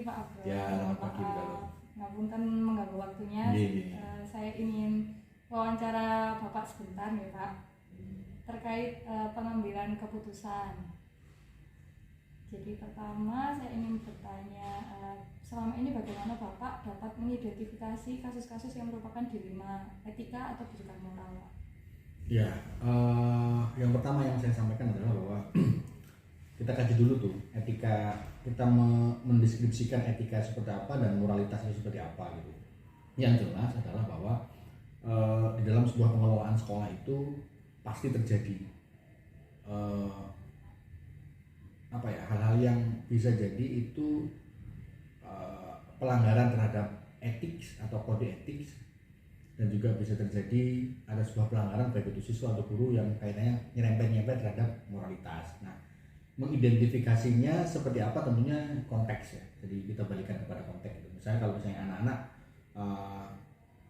Pak Abdul. Ya, selamat pagi Bu Galuh. Ngapunten mengganggu waktunya. Saya ingin wawancara Bapak sebentar ya Pak, terkait pengambilan keputusan. Jadi pertama saya ingin bertanya, selama ini bagaimana Bapak dapat mengidentifikasi kasus-kasus yang merupakan dilema etika atau bukan moral Pak? Ya, yang pertama yang saya sampaikan adalah bahwa kita kaji dulu tuh etika, kita mendeskripsikan etika seperti apa dan moralitas itu seperti apa gitu. Yang jelas adalah bahwa di dalam sebuah pengelolaan sekolah itu pasti terjadi hal-hal yang bisa jadi itu pelanggaran terhadap etik atau kode etik, dan juga bisa terjadi ada sebuah pelanggaran baik itu siswa atau guru yang kaitannya nyerempet terhadap moralitas. Nah, mengidentifikasinya seperti apa tentunya konteks ya. Jadi kita balikan kepada konteks itu. Misalnya kalau misalnya anak-anak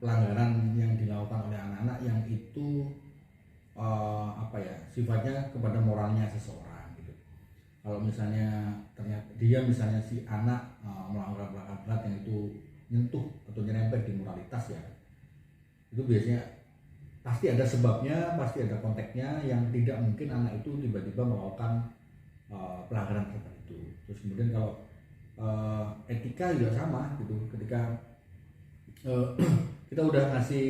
pelanggaran yang dilakukan oleh anak-anak yang itu sifatnya kepada moralnya seseorang gitu. Kalau misalnya ternyata dia misalnya si anak melanggar berat yang itu nyentuh atau nyerempet di moralitas ya, itu biasanya pasti ada sebabnya, pasti ada konteksnya, yang tidak mungkin anak itu tiba-tiba melakukan pelanggaran seperti itu. Terus kemudian kalau etika juga sama gitu, ketika kita udah ngasih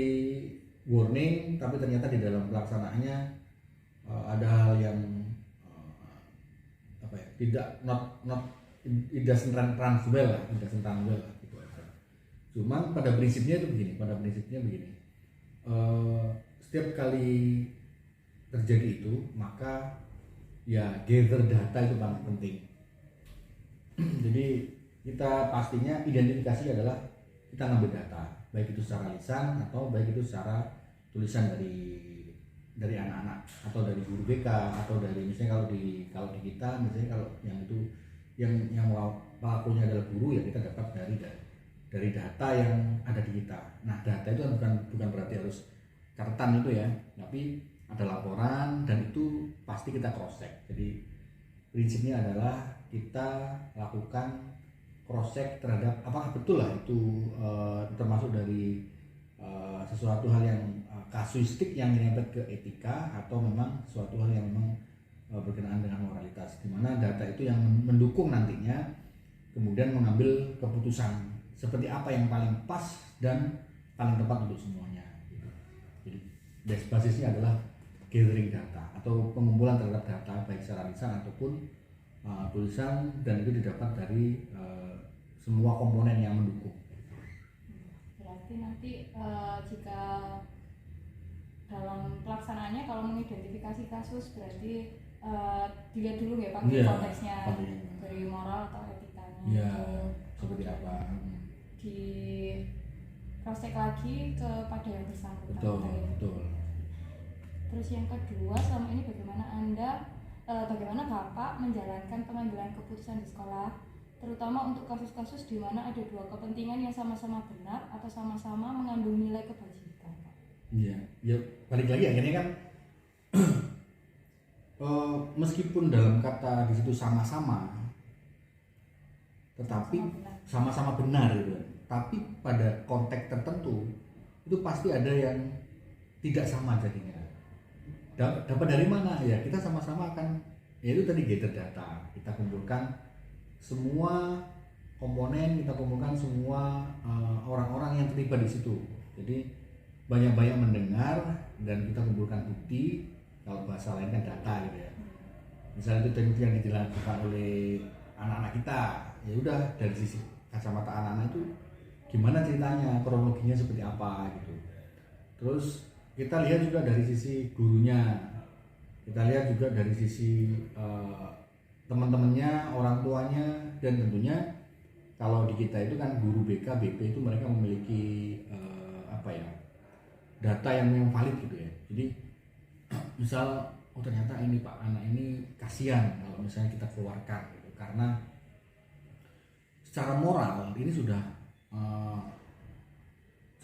warning tapi ternyata di dalam pelaksanaannya ada hal yang it doesn't run well lah gitu aja. Cuman pada prinsipnya begini, setiap kali terjadi itu maka ya gather data itu paling penting. Jadi kita pastinya identifikasi adalah kita ngambil data, baik itu secara lisan atau baik itu secara tulisan dari anak-anak atau dari guru BK atau dari misalnya kalau di kita misalnya kalau yang itu yang pelakunya adalah guru ya kita dapat dari data yang ada di kita. Nah, data itu bukan berarti harus catatan itu ya, tapi ada laporan dan itu pasti kita cross check. Jadi prinsipnya adalah kita lakukan cross check terhadap apakah betul lah itu termasuk dari sesuatu hal yang kasuistik yang menyangkut ke etika atau memang suatu hal yang memang berkenaan dengan moralitas, di mana data itu yang mendukung nantinya kemudian mengambil keputusan seperti apa yang paling pas dan paling tepat untuk semuanya. Jadi basisnya adalah gathering data atau pengumpulan terhadap data baik secara lisan ataupun tulisan, dan itu didapat dari semua komponen yang mendukung. Berarti nanti jika dalam pelaksanaannya kalau mengidentifikasi kasus berarti dilihat dulu ya Pak konteksnya dari moral atau etikanya. Iya, seperti apa? Di cross check lagi kepada yang bersangkutan. Betul. Terus yang kedua, selama ini bagaimana Bapak menjalankan pengambilan keputusan di sekolah, terutama untuk kasus-kasus di mana ada dua kepentingan yang sama-sama benar atau sama-sama mengandung nilai kebajikan? Iya, ya balik lagi akhirnya kan meskipun dalam kata di situ sama-sama, tetapi sama-sama benar gitu. Tapi pada konteks tertentu itu pasti ada yang tidak sama jadinya. Dapat dari mana? Ya kita sama-sama akan, ya itu tadi gather data, kita kumpulkan semua komponen, kita kumpulkan semua orang-orang yang terlibat di situ. Jadi banyak-banyak mendengar dan kita kumpulkan bukti, kalau bahasa lain kan data gitu ya. Misalnya itu yang dijelaskan oleh anak-anak kita, ya udah dari sisi kacamata anak-anak itu gimana ceritanya, kronologinya seperti apa gitu. Terus kita lihat juga dari sisi gurunya, kita lihat juga dari sisi teman-temannya, orang tuanya, dan tentunya kalau di kita itu kan guru BK, BP itu mereka memiliki data yang valid gitu ya. Jadi misal ternyata ini Pak anak ini kasihan kalau misalnya kita keluarkan gitu, karena secara moral ini sudah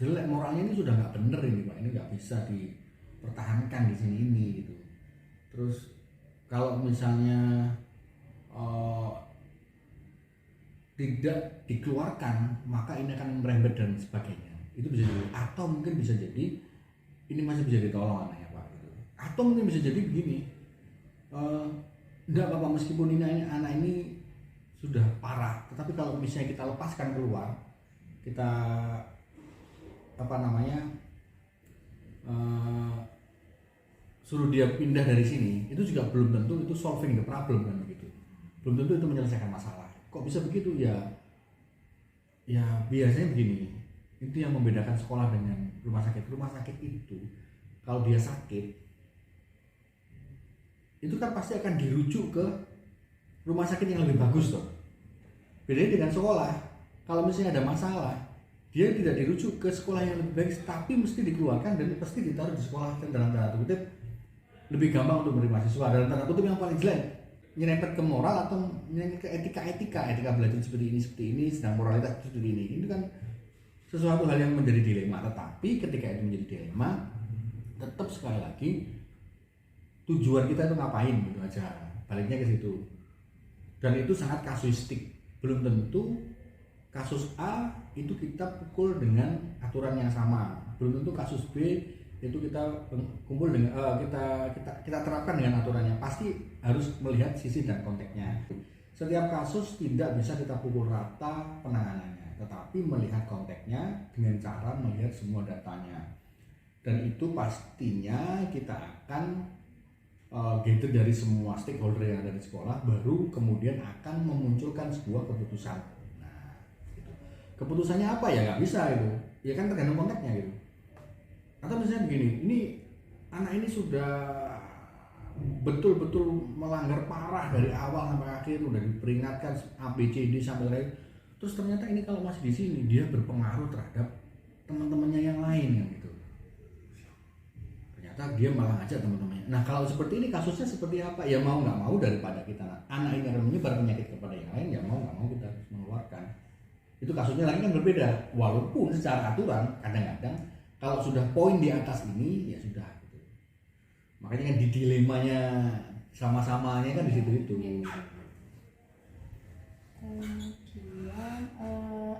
jelek, moralnya ini sudah nggak bener ini Pak, ini nggak bisa dipertahankan di sini ini gitu. Terus kalau misalnya tidak dikeluarkan maka ini akan merembet dan sebagainya. Itu bisa jadi, atau mungkin bisa jadi ini masih bisa ditolong anaknya Pak gitu. Atau mungkin bisa jadi begini, enggak apa-apa meskipun ini anak ini sudah parah, tetapi kalau misalnya kita lepaskan keluar, kita suruh dia pindah dari sini, itu juga belum tentu itu solving the problem kan begitu. Belum tentu itu menyelesaikan masalah. Kok bisa begitu ya? Ya biasanya begini. Itu yang membedakan sekolah dengan rumah sakit. Rumah sakit itu kalau dia sakit itu kan pasti akan dirujuk ke rumah sakit yang lebih bagus toh. Bedanya dengan sekolah, kalau misalnya ada masalah, dia tidak dirujuk ke sekolah yang lebih baik, tapi mesti dikeluarkan dan pasti ditaruh di sekolah yang dalam tanda kutip lebih gampang untuk menerima siswa, dalam tanda kutip yang paling jelek, nyerempet ke moral atau nyerempet ke etika belajar seperti ini, sedang moralitas seperti ini. Itu kan sesuatu hal yang menjadi dilema. Tetapi ketika itu menjadi dilema, tetap sekali lagi tujuan kita itu ngapain gitu aja, baliknya ke situ. Dan itu sangat kasuistik, belum tentu kasus A itu kita pukul dengan aturan yang sama, belum tentu kasus B itu kita kumpul dengan kita terapkan dengan aturannya. Pasti harus melihat sisi dan konteksnya. Setiap kasus tidak bisa kita pukul rata penanganannya, tetapi melihat konteksnya dengan cara melihat semua datanya. Dan itu pastinya kita akan gather dari semua stakeholder yang ada di sekolah, baru kemudian akan memunculkan sebuah keputusan. Nah, gitu. Keputusannya apa ya nggak bisa itu, ya kan tergantung konteksnya gitu. Atau misalnya begini, ini anak ini sudah betul-betul melanggar parah dari awal sampai akhir, udah diperingatkan A B C D sampai lain, terus ternyata ini kalau masih di sini dia berpengaruh terhadap teman-temannya yang lain kan gitu. Ternyata dia malah ngajak teman-temannya. Nah kalau seperti ini kasusnya seperti apa? Ya mau nggak mau daripada kita anak ini akan menyebar penyakit kepada yang lain, ya mau nggak mau kita harus mengeluarkan. Itu kasusnya lagi kan berbeda, walaupun secara aturan kadang-kadang kalau sudah poin di atas ini ya sudah gitu. Makanya kan di dilemanya sama-samanya kan di situ itu. Kemudian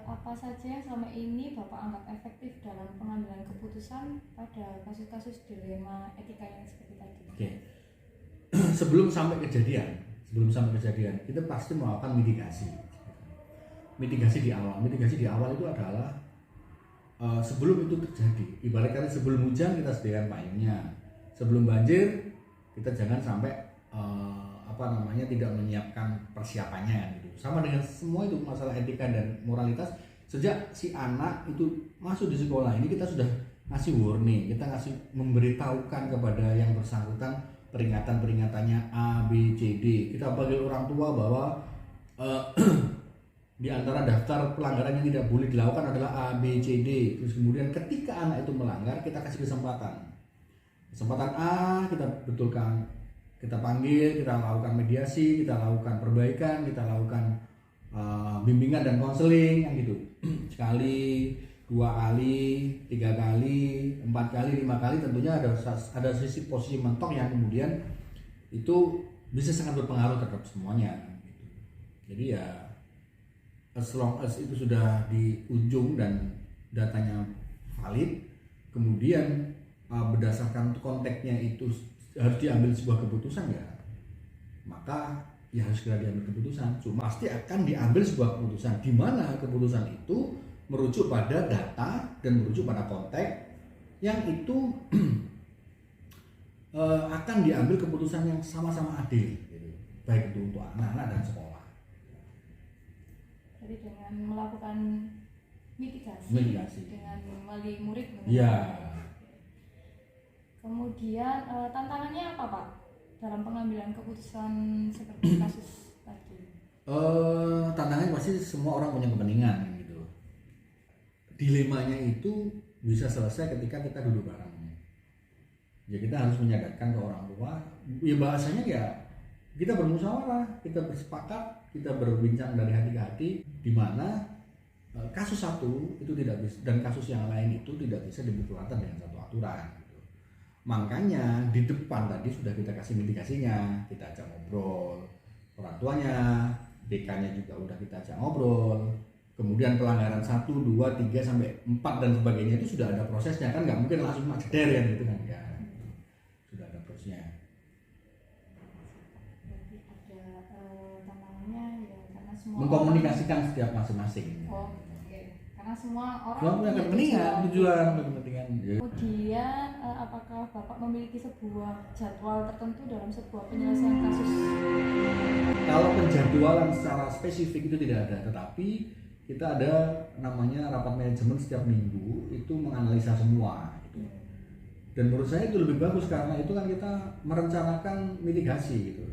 apa saja yang selama ini Bapak anggap efektif dalam pengambilan keputusan pada kasus-kasus dilema etika yang seperti tadi? Oke. Sebelum sampai kejadian kita pasti melakukan mitigasi. Mitigasi di awal itu adalah sebelum itu terjadi, ibaratnya sebelum hujan kita sediakan payungnya, sebelum banjir kita jangan sampai tidak menyiapkan persiapannya gitu. Sama dengan semua itu masalah etika dan moralitas. Sejak si anak itu masuk di sekolah ini kita sudah ngasih warning, kita ngasih memberitahukan kepada yang bersangkutan peringatan-peringatannya A, B, C, D. Kita panggil orang tua bahwa di antara daftar pelanggaran yang tidak boleh dilakukan adalah A, B, C, D. Terus kemudian ketika anak itu melanggar, kita kasih kesempatan A kita betulkan, kita panggil, kita lakukan mediasi, kita lakukan perbaikan, kita lakukan bimbingan dan konseling yang gitu. Sekali, 2 kali, 3 kali, 4 kali, 5 kali, tentunya ada sisi posisi mentok yang kemudian itu bisa sangat berpengaruh terhadap semuanya gitu. Jadi ya as long as itu sudah di ujung dan datanya valid, kemudian berdasarkan konteksnya itu harus diambil sebuah keputusan ya, maka ya harus segera diambil keputusan. Cuma pasti akan diambil sebuah keputusan di mana keputusan itu merujuk pada data dan merujuk pada konteks yang itu akan diambil keputusan yang sama-sama adil gitu. Baik itu untuk anak-anak dan sekolah. Jadi dengan melakukan mitigasi. Dengan wali murid. Ya. Kemudian tantangannya apa Pak dalam pengambilan keputusan seperti kasus tadi? Tantangannya pasti semua orang punya kepentingan gitu. Dilemanya itu bisa selesai ketika kita duduk bareng. Ya kita harus menyadarkan ke orang tua. Ya bahasanya ya kita bermusyawarah, kita bersepakat, kita berbincang dari hati ke hati, di mana kasus satu itu tidak bisa dan kasus yang lain itu tidak bisa dipukul rata dengan satu aturan. Makanya di depan tadi sudah kita kasih mitigasinya, kita ajak ngobrol orang tuanya, BK-nya juga udah kita ajak ngobrol, kemudian pelanggaran 1, 2, 3 sampai 4 dan sebagainya itu sudah ada prosesnya, kan nggak mungkin langsung cuma jeder kan gitu kan ya, sudah ada prosesnya. Berarti ada tantangannya ya karena semua Mengkomunikasikan setiap masing-masing. Oh, oke. Karena semua orang punya kepentingan, tujuan, kepentingan. Kemudian apakah Bapak memiliki sebuah jadwal tertentu dalam sebuah penyelesaian kasus? Kalau penjadwalan secara spesifik itu tidak ada, tetapi kita ada namanya rapat manajemen setiap minggu itu menganalisa semua gitu. Dan menurut saya itu lebih bagus karena itu kan kita merencanakan mitigasi gitu.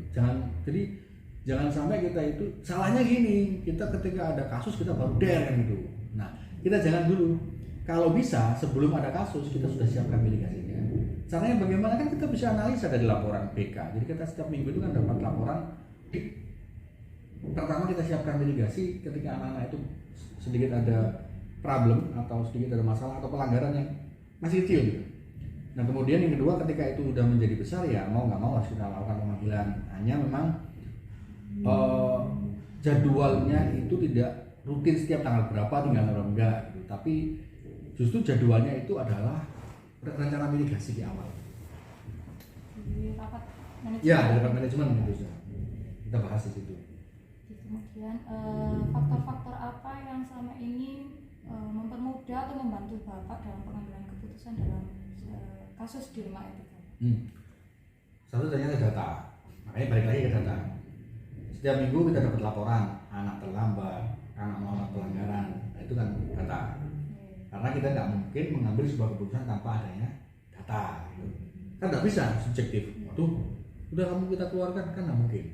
Jangan sampai kita itu salahnya gini, kita ketika ada kasus kita baru der gitu. Nah, kita jangan dulu. Kalau bisa sebelum ada kasus kita sudah siapkan mitigasinya. Caranya bagaimana kan kita bisa analisa dari laporan BK. Jadi kita setiap minggu itu kan dapat laporan. Pertama kita siapkan mitigasi ketika anak-anak itu sedikit ada problem atau sedikit ada masalah atau pelanggaran yang masih kecil gitu. Nah kemudian yang kedua ketika itu udah menjadi besar ya mau nggak mau harus kita lakukan pemanggilan. Hanya memang jadwalnya itu tidak rutin setiap tanggal berapa tinggal atau enggak gitu. Tapi justru jadwalnya itu adalah rencana mitigasi di awal. Di rapat manajemen. Ya, di rapat manajemen gitu ya. Kita bahas di situ. Kemudian faktor-faktor apa yang selama ini mempermudah atau membantu Bapak dalam pengambilan keputusan dalam kasus dilema etika? Satu ternyata data, makanya balik lagi ke data. Setiap minggu kita dapat laporan anak terlambat, anak melakukan pelanggaran, nah, itu kan data. Karena kita nggak mungkin mengambil sebuah keputusan tanpa adanya data, gitu. Kan nggak bisa subjektif. Waduh, udah kamu kita keluarkan kan nggak mungkin.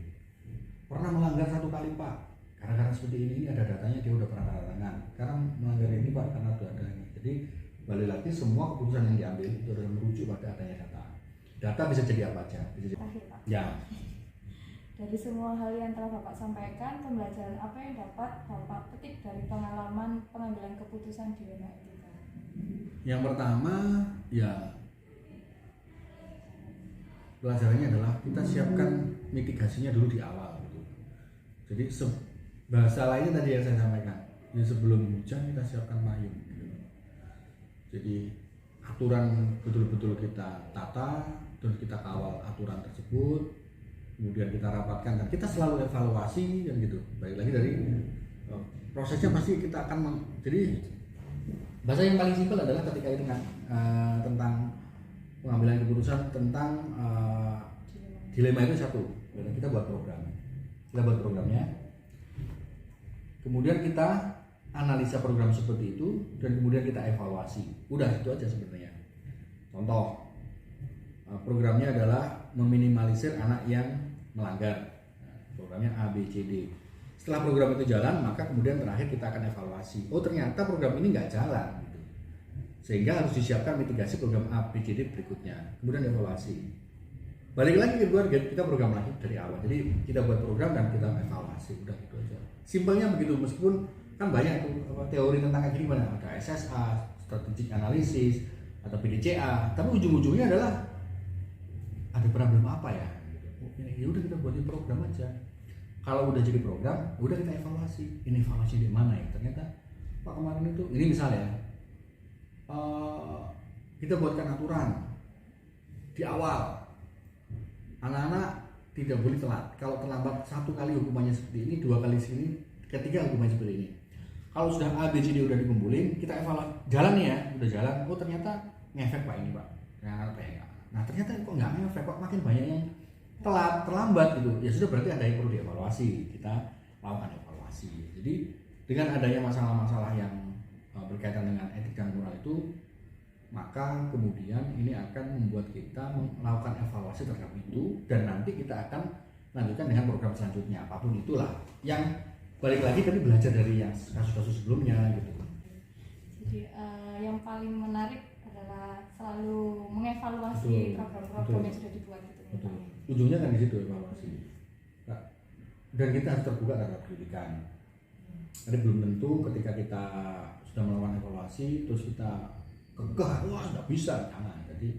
Pernah melanggar 1 kali Pak, karena seperti ini ada datanya dia udah pernah tanda tangan. Karena melanggar ini Pak karena ada adanya. Jadi balik lagi semua keputusan yang diambil itu adalah merujuk pada adanya data. Data bisa jadi apa aja. Bisa jadi. Terakhir Pak. Ya. Dari semua hal yang telah Bapak sampaikan, pembelajaran apa yang dapat Bapak petik dari pengalaman pengambilan keputusan dilema etika? Yang pertama ya pelajarannya adalah kita siapkan mitigasinya dulu di awal gitu. Jadi bahasa lainnya tadi yang saya sampaikan, ya sebelum hujan kita siapkan payung gitu. Jadi aturan betul-betul kita tata dan kita kawal aturan tersebut, kemudian kita rapatkan dan kita selalu evaluasi dan gitu. Baik lagi dari prosesnya pasti kita akan jadi bahasa yang paling simpel adalah ketika itu kan tentang pengambilan keputusan tentang dilema itu satu. Kita buat programnya, kemudian kita analisa program seperti itu dan kemudian kita evaluasi. Udah itu aja sebenarnya. Contoh programnya adalah meminimalisir anak yang melanggar. Programnya A, B, C, D. Setelah program itu jalan, maka kemudian terakhir kita akan evaluasi. Oh ternyata program ini nggak jalan, gitu. Sehingga harus disiapkan mitigasi program A, B, C, D berikutnya. Kemudian evaluasi. Balik lagi ke keluarga, kita program lagi dari awal. Jadi kita buat program dan kita evaluasi. Udah gitu aja. Simpelnya begitu, meskipun kan banyak itu teori tentang kayak gini banyak. Ada SSA, strategic analysis, atau PDCA. Tapi ujung-ujungnya adalah ada problem apa ya? Ya udah kita buatin program aja. Kalau udah jadi program, udah kita evaluasi. Ini evaluasi di mana ya? Ternyata Pak kemarin itu, ini misalnya kita buatkan aturan di awal. Anak-anak tidak boleh telat. Kalau terlambat 1 kali hukumannya seperti ini, 2 kali sini, ketiga hukumannya seperti ini. Kalau sudah A, B, C, D udah dikumpulin, kita evaluasi. Jalan nih ya, udah jalan. Oh ternyata ngefek Pak ini Pak. Nah ternyata kok nggak ngefek, kok makin banyak yang terlambat gitu. Ya sudah berarti ada yang perlu dievaluasi. Kita lakukan evaluasi. Jadi dengan adanya masalah-masalah yang berkaitan dengan etik dan moral itu, maka kemudian ini akan membuat kita melakukan evaluasi terhadap itu dan nanti kita akan lanjutkan dengan program selanjutnya apapun itulah yang balik lagi tapi belajar dari yang kasus-kasus sebelumnya gitu. Jadi yang paling menarik adalah selalu mengevaluasi program-program yang sudah dibuat gitu. Betul. Ujungnya kan di situ evaluasi. Nah, dan kita harus terbuka terhadap kritikan. Jadi belum tentu ketika kita sudah melakukan evaluasi terus kita kekeh, wah nggak bisa, jangan. Jadi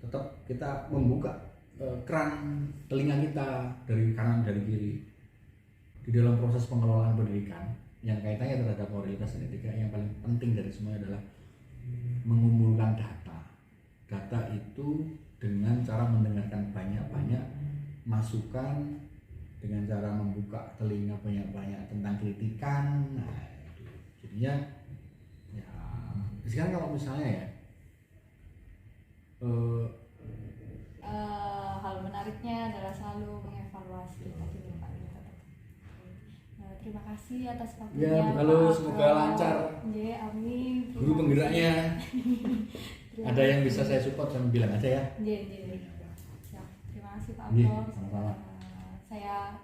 tetap kita membuka keran telinga kita dari kanan dari kiri. di dalam proses pengelolaan pendidikan yang kaitannya terhadap moralitas dan etika, yang paling penting dari semuanya adalah mengumpulkan data. Data itu dengan cara mendengarkan banyak-banyak masukan, dengan cara membuka telinga banyak-banyak tentang kritikan. Nah, itu jadinya ya, sekarang kalau misalnya ya hal menariknya adalah selalu mengevaluasi tadi nih Pak. Terima kasih atas waktunya. ya, halo, semoga lancar. Ya, amin. Guru penggeraknya. Ada yang bisa saya support, saya bilang aja ya. Iya. Siap. Terima kasih Pak Iya, Abdul. sama-sama. Saya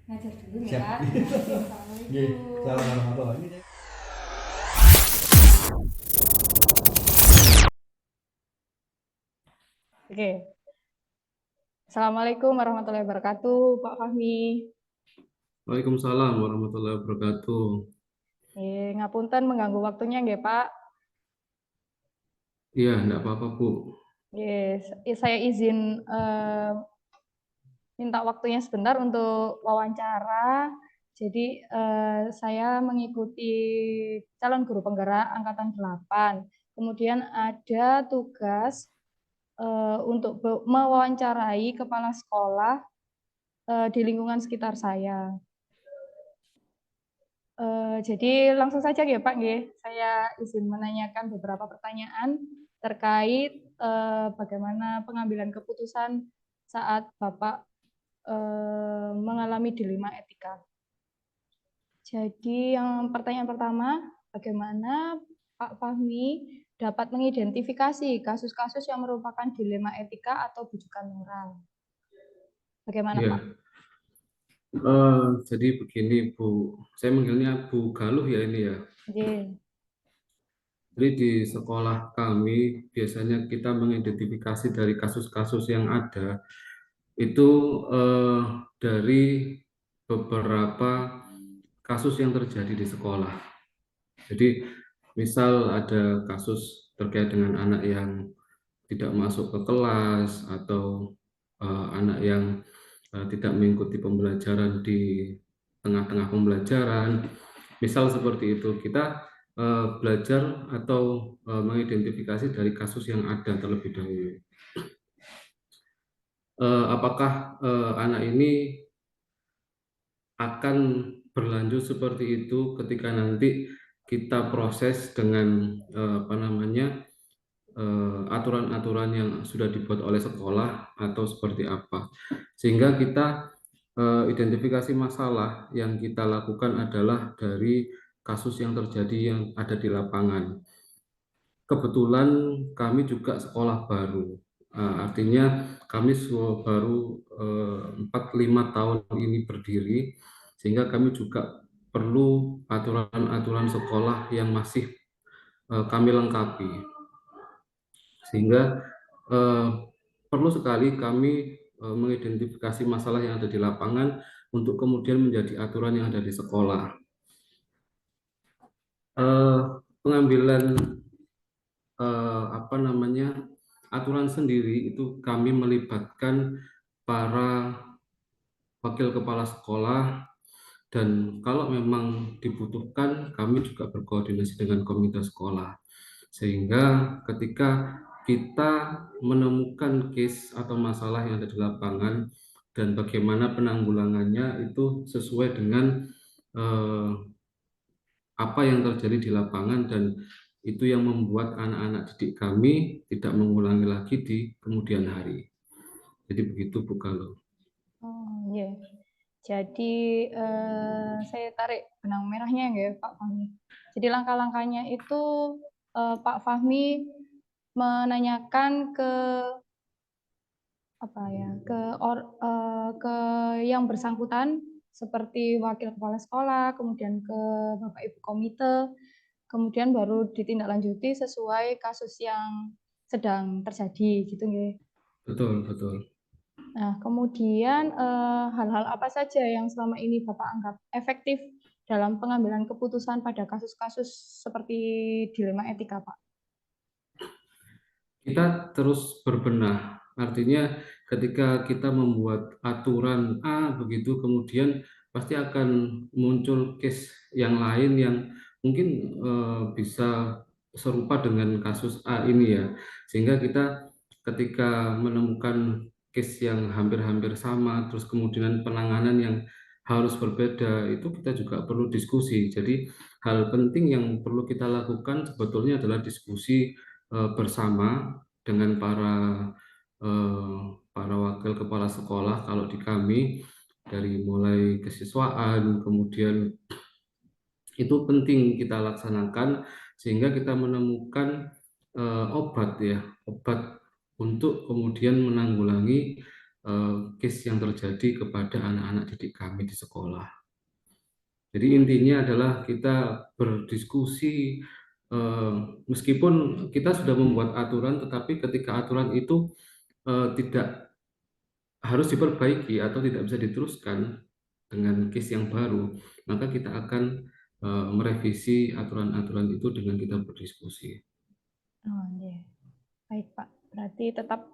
ngajar dulu Siap. ya. Assalamualaikum. Iya, salam warahmatullahi wabarakatuh. Oke. Assalamualaikum warahmatullahi wabarakatuh, Pak Fahmi. Waalaikumsalam warahmatullahi wabarakatuh. Ngapunten mengganggu waktunya nggih, Pak. Iya, enggak apa-apa, Bu. Saya izin minta waktunya sebentar untuk wawancara. Jadi saya mengikuti calon guru penggerak angkatan 8. Kemudian ada tugas untuk mewawancarai kepala sekolah di lingkungan sekitar saya. Jadi langsung saja ya Pak, saya izin menanyakan beberapa pertanyaan terkait bagaimana pengambilan keputusan saat Bapak mengalami dilema etika. Jadi yang pertanyaan pertama, bagaimana Pak Fahmi dapat mengidentifikasi kasus-kasus yang merupakan dilema etika atau bujukan moral? Bagaimana Iya. Pak? Jadi begini, Bu. Saya manggilnya Bu Galuh ya ini ya. Oke. Jadi di sekolah kami biasanya kita mengidentifikasi dari kasus-kasus yang ada itu dari beberapa kasus yang terjadi di sekolah. Jadi misal ada kasus terkait dengan anak yang tidak masuk ke kelas atau anak yang tidak mengikuti pembelajaran di tengah-tengah pembelajaran. Misal seperti itu, kita belajar atau mengidentifikasi dari kasus yang ada terlebih dahulu. Apakah anak ini akan berlanjut seperti itu ketika nanti kita proses dengan aturan-aturan yang sudah dibuat oleh sekolah atau seperti apa, sehingga kita identifikasi masalah yang kita lakukan adalah dari kasus yang terjadi yang ada di lapangan. Kebetulan kami juga sekolah baru, artinya kami baru 4-5 tahun ini berdiri, sehingga kami juga perlu aturan-aturan sekolah yang masih kami lengkapi, sehingga perlu sekali kami mengidentifikasi masalah yang ada di lapangan untuk kemudian menjadi aturan yang ada di sekolah. Pengambilan aturan sendiri itu kami melibatkan para wakil kepala sekolah, dan kalau memang dibutuhkan kami juga berkoordinasi dengan komite sekolah, sehingga ketika kita menemukan case atau masalah yang ada di lapangan dan bagaimana penanggulangannya itu sesuai dengan apa yang terjadi di lapangan, dan itu yang membuat anak-anak didik kami tidak mengulangi lagi di kemudian hari. Jadi begitu Bu Galuh. Oh iya. Jadi saya tarik benang merahnya ya Pak Fahmi. Jadi langkah-langkahnya itu Pak Fahmi menanyakan ke ke yang bersangkutan seperti wakil kepala sekolah, kemudian ke Bapak Ibu komite, kemudian baru ditindaklanjuti sesuai kasus yang sedang terjadi gitu nggih. Betul. Nah, kemudian hal-hal apa saja yang selama ini Bapak anggap efektif dalam pengambilan keputusan pada kasus-kasus seperti dilema etika, Pak? Kita terus berbenah, artinya ketika kita membuat aturan A begitu, kemudian pasti akan muncul case yang lain yang mungkin bisa serupa dengan kasus A ini ya. Sehingga kita ketika menemukan case yang hampir-hampir sama, terus kemudian penanganan yang harus berbeda, itu kita juga perlu diskusi. Jadi hal penting yang perlu kita lakukan sebetulnya adalah diskusi bersama dengan para wakil kepala sekolah kalau di kami, dari mulai kesiswaan, kemudian itu penting kita laksanakan sehingga kita menemukan obat ya, obat untuk kemudian menanggulangi case yang terjadi kepada anak-anak didik kami di sekolah. Jadi intinya adalah kita berdiskusi, meskipun kita sudah membuat aturan, tetapi ketika aturan itu tidak harus diperbaiki atau tidak bisa diteruskan dengan case yang baru, maka kita akan merevisi aturan-aturan itu dengan kita berdiskusi. Oh, iya. Baik, Pak. Berarti tetap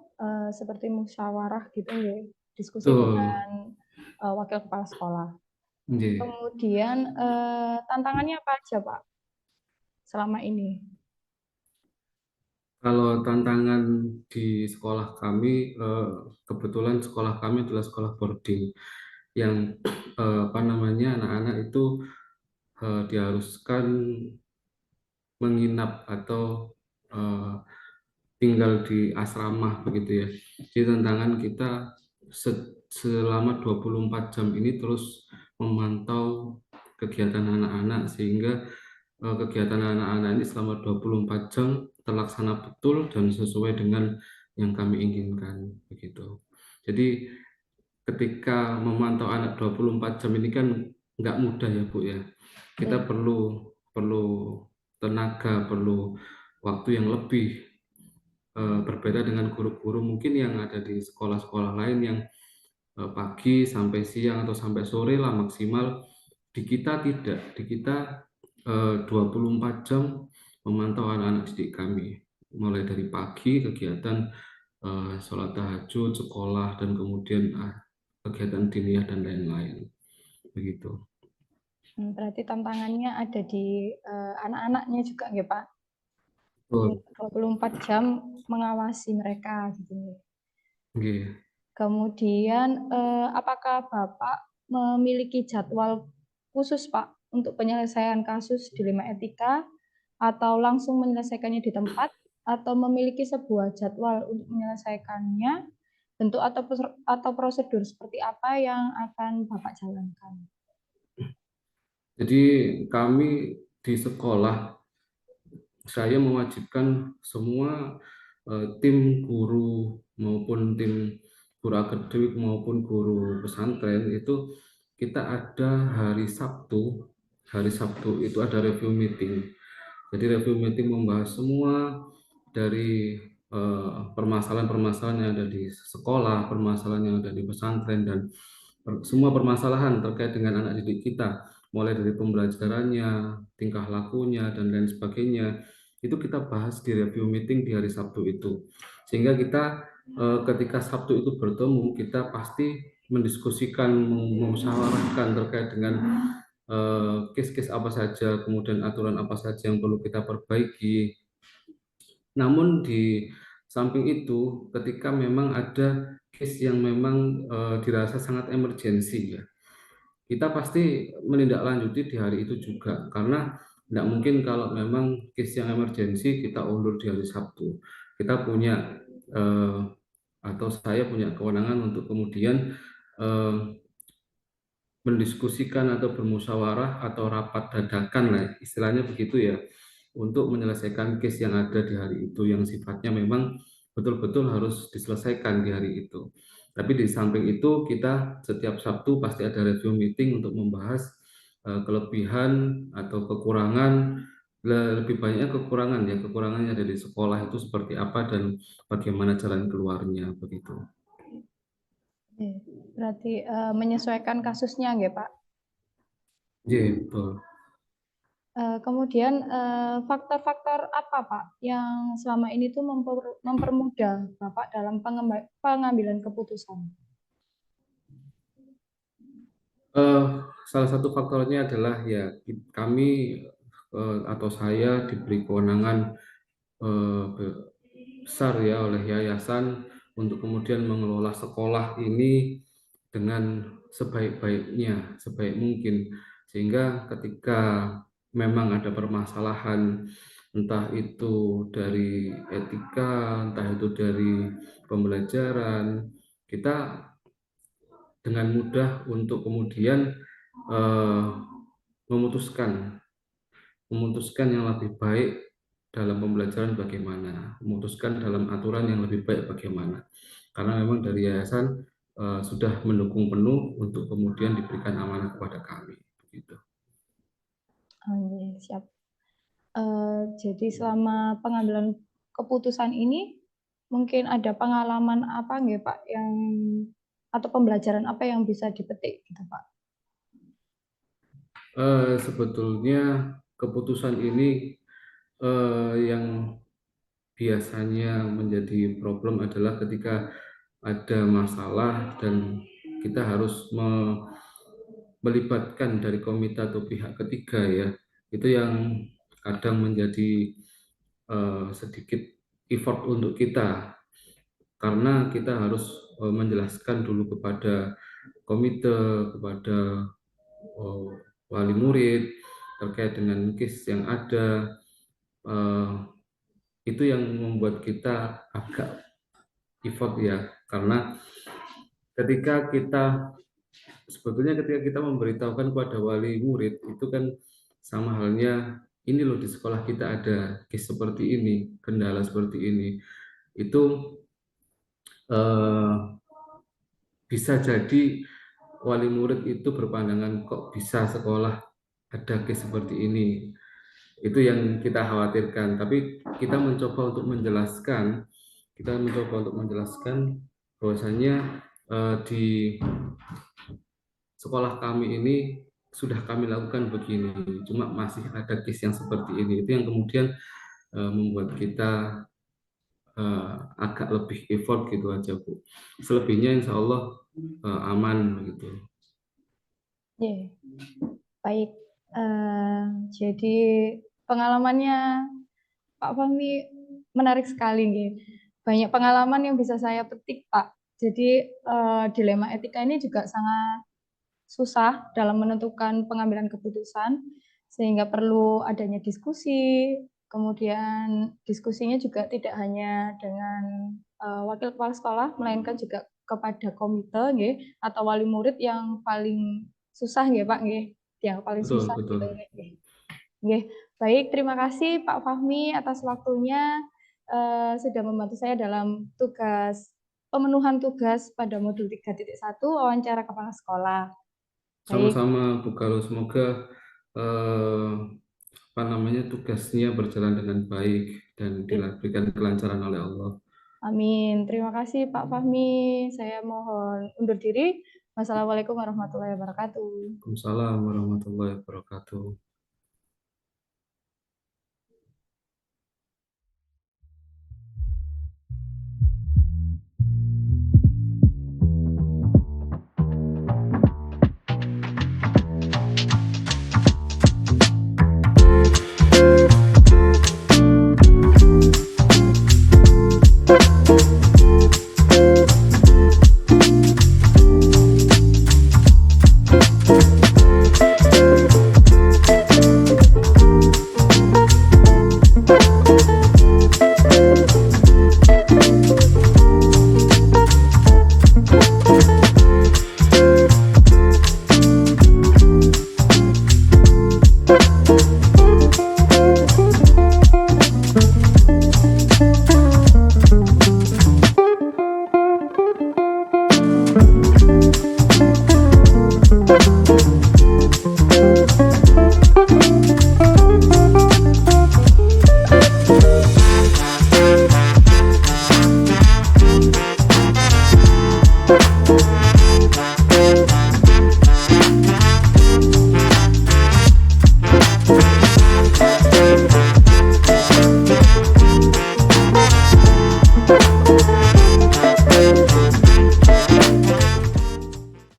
seperti musyawarah gitu ya, diskusi dengan wakil kepala sekolah. Kemudian tantangannya apa aja, Pak, selama ini? Kalau tantangan di sekolah kami, kebetulan sekolah kami adalah sekolah boarding yang anak-anak itu diharuskan menginap atau tinggal di asrama begitu ya. Jadi tantangan kita selama 24 jam ini terus memantau kegiatan anak-anak sehingga kegiatan anak-anak ini selama 24 jam terlaksana betul dan sesuai dengan yang kami inginkan begitu. Jadi ketika memantau anak 24 jam ini kan nggak mudah ya Bu ya. Kita perlu tenaga, perlu waktu yang lebih, berbeda dengan guru-guru mungkin yang ada di sekolah-sekolah lain yang pagi sampai siang atau sampai sore lah maksimal. Di kita tidak, di kita 24 jam memantau anak-anak didik kami, mulai dari pagi kegiatan sholat tahajud, sekolah, dan kemudian kegiatan diniyah dan lain-lain begitu. Berarti tantangannya ada di anak-anaknya juga ya, Pak? 24 jam mengawasi mereka gitu. Okay. Kemudian apakah Bapak memiliki jadwal khusus, Pak, untuk penyelesaian kasus dilema etika atau langsung menyelesaikannya di tempat atau memiliki sebuah jadwal untuk menyelesaikannya, bentuk atau prosedur seperti apa yang akan Bapak jalankan? Jadi kami di sekolah, saya mewajibkan semua tim guru maupun tim guru akademik maupun guru pesantren itu kita ada hari Sabtu. Hari Sabtu itu ada review meeting. Jadi review meeting membahas semua dari permasalahan-permasalahan yang ada di sekolah, permasalahan yang ada di pesantren, dan semua permasalahan terkait dengan anak didik kita, mulai dari pembelajarannya, tingkah lakunya, dan lain sebagainya. Itu kita bahas di review meeting di hari Sabtu itu. Sehingga kita ketika Sabtu itu bertemu, kita pasti mendiskusikan, memusyawarahkan terkait dengan case-case apa saja, kemudian aturan apa saja yang perlu kita perbaiki. Namun di samping itu, ketika memang ada case yang memang dirasa sangat emergensi ya, kita pasti menindaklanjuti di hari itu juga, karena tidak mungkin kalau memang case yang emergensi kita undur di hari Sabtu. Kita punya atau saya punya kewenangan untuk kemudian mendiskusikan atau bermusyawarah atau rapat dadakan lah istilahnya begitu ya, untuk menyelesaikan case yang ada di hari itu yang sifatnya memang betul-betul harus diselesaikan di hari itu. Tapi di samping itu kita setiap Sabtu pasti ada review meeting untuk membahas kelebihan atau kekurangan, lebih banyak kekurangan ya, kekurangannya dari sekolah itu seperti apa dan bagaimana jalan keluarnya begitu. Berarti menyesuaikan kasusnya ya, Pak? Iya, betul. Kemudian faktor-faktor apa, Pak, yang selama ini tuh mempermudah Bapak dalam pengambilan keputusan? salah satu faktornya adalah ya kami atau saya diberi kewenangan besar ya oleh yayasan untuk kemudian mengelola sekolah ini dengan sebaik-baiknya, sebaik mungkin. Sehingga ketika memang ada permasalahan, entah itu dari etika, entah itu dari pembelajaran, kita dengan mudah untuk kemudian eh, memutuskan yang lebih baik dalam pembelajaran bagaimana, memutuskan dalam aturan yang lebih baik bagaimana. Karena memang dari yayasan sudah mendukung penuh untuk kemudian diberikan amanah kepada kami. Begitu. Siap. Jadi selama pengambilan keputusan ini mungkin ada pengalaman apa nggih Pak yang atau pembelajaran apa yang bisa dipetik gitu Pak? Sebetulnya keputusan ini yang biasanya menjadi problem adalah ketika ada masalah dan kita harus melibatkan dari komite atau pihak ketiga ya, itu yang kadang menjadi sedikit effort untuk kita, karena kita harus menjelaskan dulu kepada komite, kepada wali murid terkait dengan case yang ada. Itu yang membuat kita agak effort ya, karena sebetulnya ketika kita memberitahukan kepada wali murid itu kan sama halnya, ini loh di sekolah kita ada case seperti ini, kendala seperti ini. Itu eh, bisa jadi wali murid itu berpandangan kok bisa sekolah ada case seperti ini. Itu yang kita khawatirkan, tapi kita mencoba untuk menjelaskan bahwasanya di sekolah kami ini sudah kami lakukan begini, cuma masih ada case yang seperti ini. Itu yang kemudian membuat kita agak lebih effort gitu aja Bu. Selebihnya insya Allah aman begitu. Yeah. Baik. Jadi pengalamannya Pak Fahmi menarik sekali nih. Banyak pengalaman yang bisa saya petik Pak. Jadi dilema etika ini juga sangat susah dalam menentukan pengambilan keputusan, sehingga perlu adanya diskusi. Kemudian diskusinya juga tidak hanya dengan wakil kepala sekolah, melainkan juga kepada komite nggih, atau wali murid yang paling susah nggih Pak nggih, yang paling Betul, susah betul. gitu nggih. Baik, terima kasih Pak Fahmi atas waktunya sudah membantu saya dalam pemenuhan tugas pada modul 3.1 wawancara kepala sekolah. Baik. Sama-sama Bu Karo, semoga tugasnya berjalan dengan baik dan diberikan kelancaran oleh Allah. Amin. Terima kasih Pak Fahmi. Saya mohon undur diri. Wassalamualaikum warahmatullahi wabarakatuh. Waalaikumsalam warahmatullahi wabarakatuh.